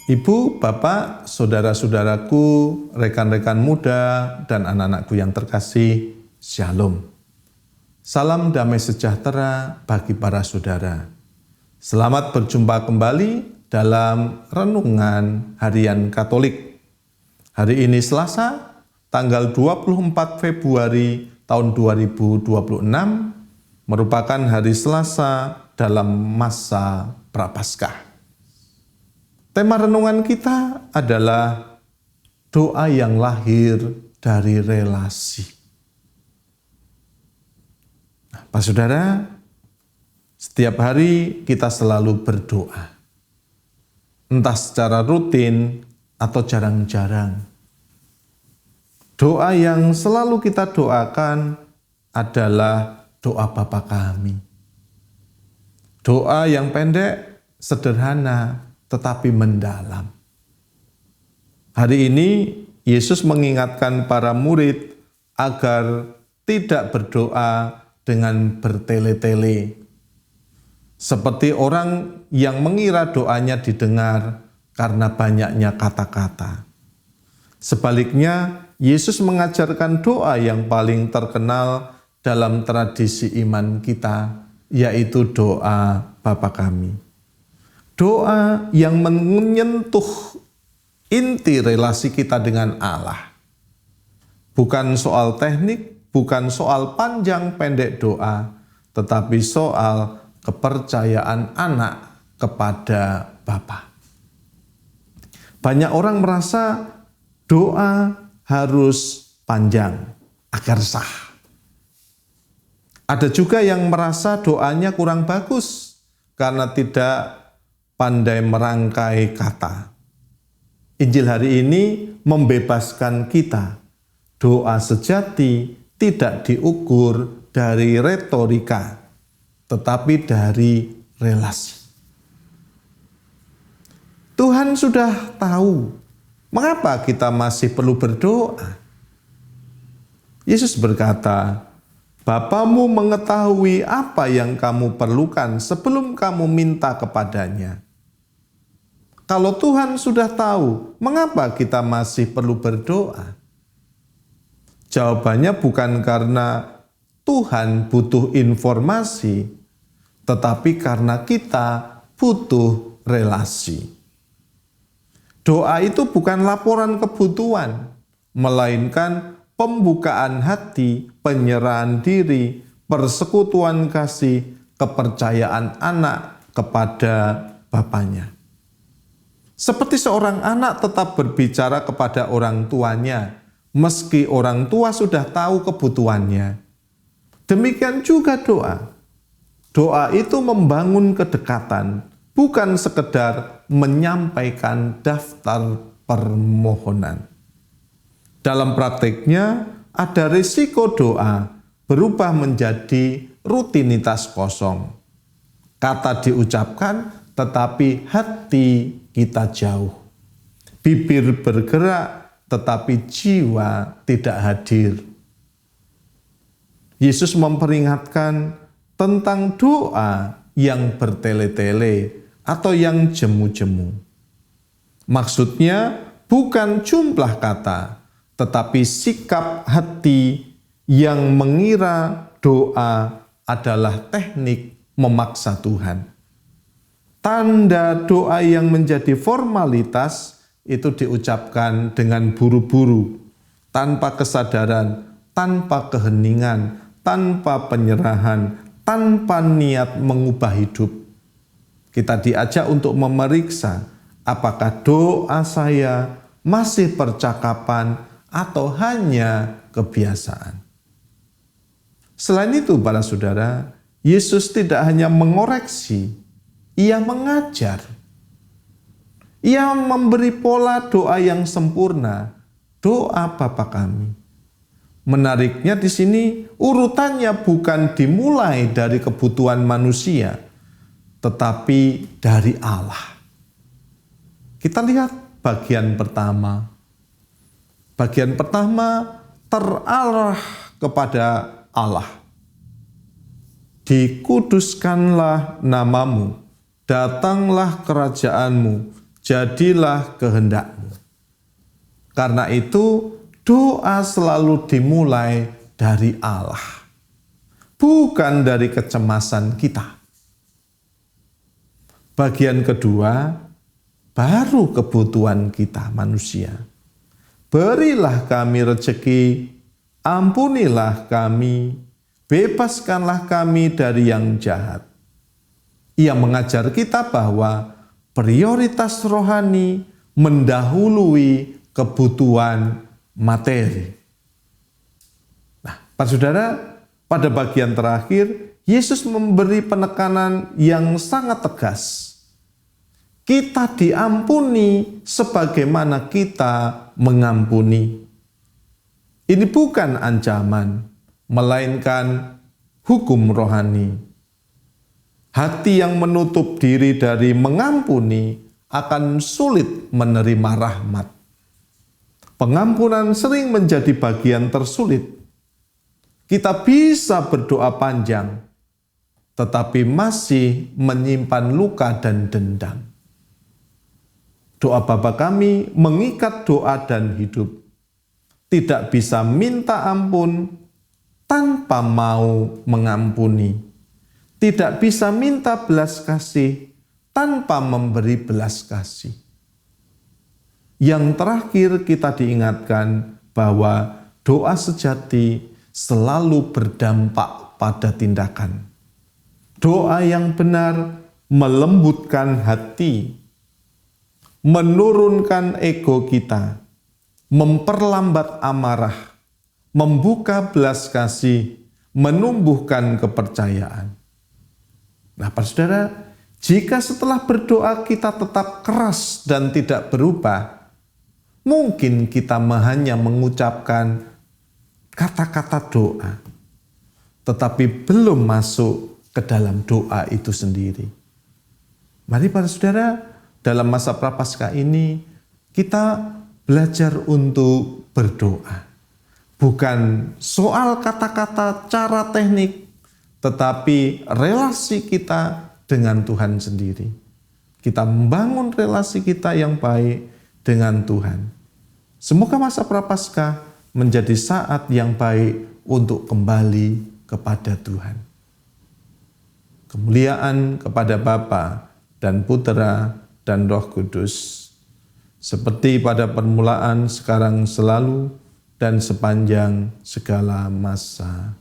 Ibu, Bapak, saudara-saudaraku, rekan-rekan muda, dan anak-anakku yang terkasih, Shalom. Salam damai sejahtera bagi para saudara. Selamat berjumpa kembali dalam Renungan Harian Katolik. Hari ini Selasa, tanggal 24 Februari tahun 2026, merupakan hari Selasa dalam masa Prapaskah. Tema renungan kita adalah doa yang lahir dari relasi. Nah, Pak Saudara, setiap hari kita selalu berdoa. Entah secara rutin atau jarang-jarang. Doa yang selalu kita doakan adalah doa Bapa kami. Doa yang pendek, sederhana, tetapi mendalam. Hari ini Yesus mengingatkan para murid agar tidak berdoa dengan bertele-tele. Seperti orang yang mengira doanya didengar karena banyaknya kata-kata. Sebaliknya, Yesus mengajarkan doa yang paling terkenal dalam tradisi iman kita, yaitu doa Bapa kami. Doa yang menyentuh inti relasi kita dengan Allah. Bukan soal teknik, bukan soal panjang pendek doa, tetapi soal kepercayaan anak kepada Bapa. Banyak orang merasa doa harus panjang agar sah. Ada juga yang merasa doanya kurang bagus karena tidak pandai merangkai kata. Injil hari ini membebaskan kita. Doa sejati tidak diukur dari retorika, tetapi dari relasi. Tuhan sudah tahu mengapa kita masih perlu berdoa. Yesus berkata, Bapamu mengetahui apa yang kamu perlukan sebelum kamu minta kepadanya. Kalau Tuhan sudah tahu, mengapa kita masih perlu berdoa? Jawabannya bukan karena Tuhan butuh informasi, tetapi karena kita butuh relasi. Doa itu bukan laporan kebutuhan, melainkan pembukaan hati, penyerahan diri, persekutuan kasih, kepercayaan anak kepada Bapanya. Seperti seorang anak tetap berbicara kepada orang tuanya, meski orang tua sudah tahu kebutuhannya. Demikian juga doa. Doa itu membangun kedekatan, bukan sekedar menyampaikan daftar permohonan. Dalam praktiknya, ada risiko doa berubah menjadi rutinitas kosong. Kata diucapkan, tetapi hati kita jauh. Bibir bergerak, tetapi jiwa tidak hadir. Yesus memperingatkan tentang doa yang bertele-tele atau yang jemu-jemu. Maksudnya bukan jumlah kata, tetapi sikap hati yang mengira doa adalah teknik memaksa Tuhan. Tanda doa yang menjadi formalitas itu diucapkan dengan buru-buru, tanpa kesadaran, tanpa keheningan, tanpa penyerahan, tanpa niat mengubah hidup. Kita diajak untuk memeriksa apakah doa saya masih percakapan atau hanya kebiasaan. Selain itu, para saudara, Yesus tidak hanya mengoreksi, Ia mengajar. Ia memberi pola doa yang sempurna, doa Bapa kami. Menariknya di sini, urutannya bukan dimulai dari kebutuhan manusia, tetapi dari Allah. Kita lihat bagian pertama. Bagian pertama terarah kepada Allah. Dikuduskanlah namamu, datanglah kerajaanmu, jadilah kehendak-Mu. Karena itu, doa selalu dimulai dari Allah, bukan dari kecemasan kita. Bagian kedua, baru kebutuhan kita manusia. Berilah kami rezeki, ampunilah kami, bebaskanlah kami dari yang jahat. Ia mengajar kita bahwa prioritas rohani mendahului kebutuhan materi. Nah, para saudara, pada bagian terakhir, Yesus memberi penekanan yang sangat tegas. Kita diampuni sebagaimana kita mengampuni. Ini bukan ancaman, melainkan hukum rohani. Hati yang menutup diri dari mengampuni akan sulit menerima rahmat. Pengampunan sering menjadi bagian tersulit. Kita bisa berdoa panjang, tetapi masih menyimpan luka dan dendam. Doa Bapa kami mengikat doa dan hidup. Tidak bisa minta ampun tanpa mau mengampuni. Tidak bisa minta belas kasih tanpa memberi belas kasih. Yang terakhir kita diingatkan bahwa doa sejati selalu berdampak pada tindakan. Doa yang benar melembutkan hati, menurunkan ego kita, memperlambat amarah, membuka belas kasih, menumbuhkan kepercayaan. Nah, para saudara, jika setelah berdoa kita tetap keras dan tidak berubah, mungkin kita hanya mengucapkan kata-kata doa, tetapi belum masuk ke dalam doa itu sendiri. Mari para saudara, dalam masa Prapaskah ini kita belajar untuk berdoa. Bukan soal kata-kata, cara teknik, tetapi relasi kita dengan Tuhan sendiri. Kita membangun relasi kita yang baik dengan Tuhan. Semoga masa Prapaskah menjadi saat yang baik untuk kembali kepada Tuhan. Kemuliaan kepada Bapa dan Putera dan Roh Kudus, seperti pada permulaan, sekarang, selalu, dan sepanjang segala masa.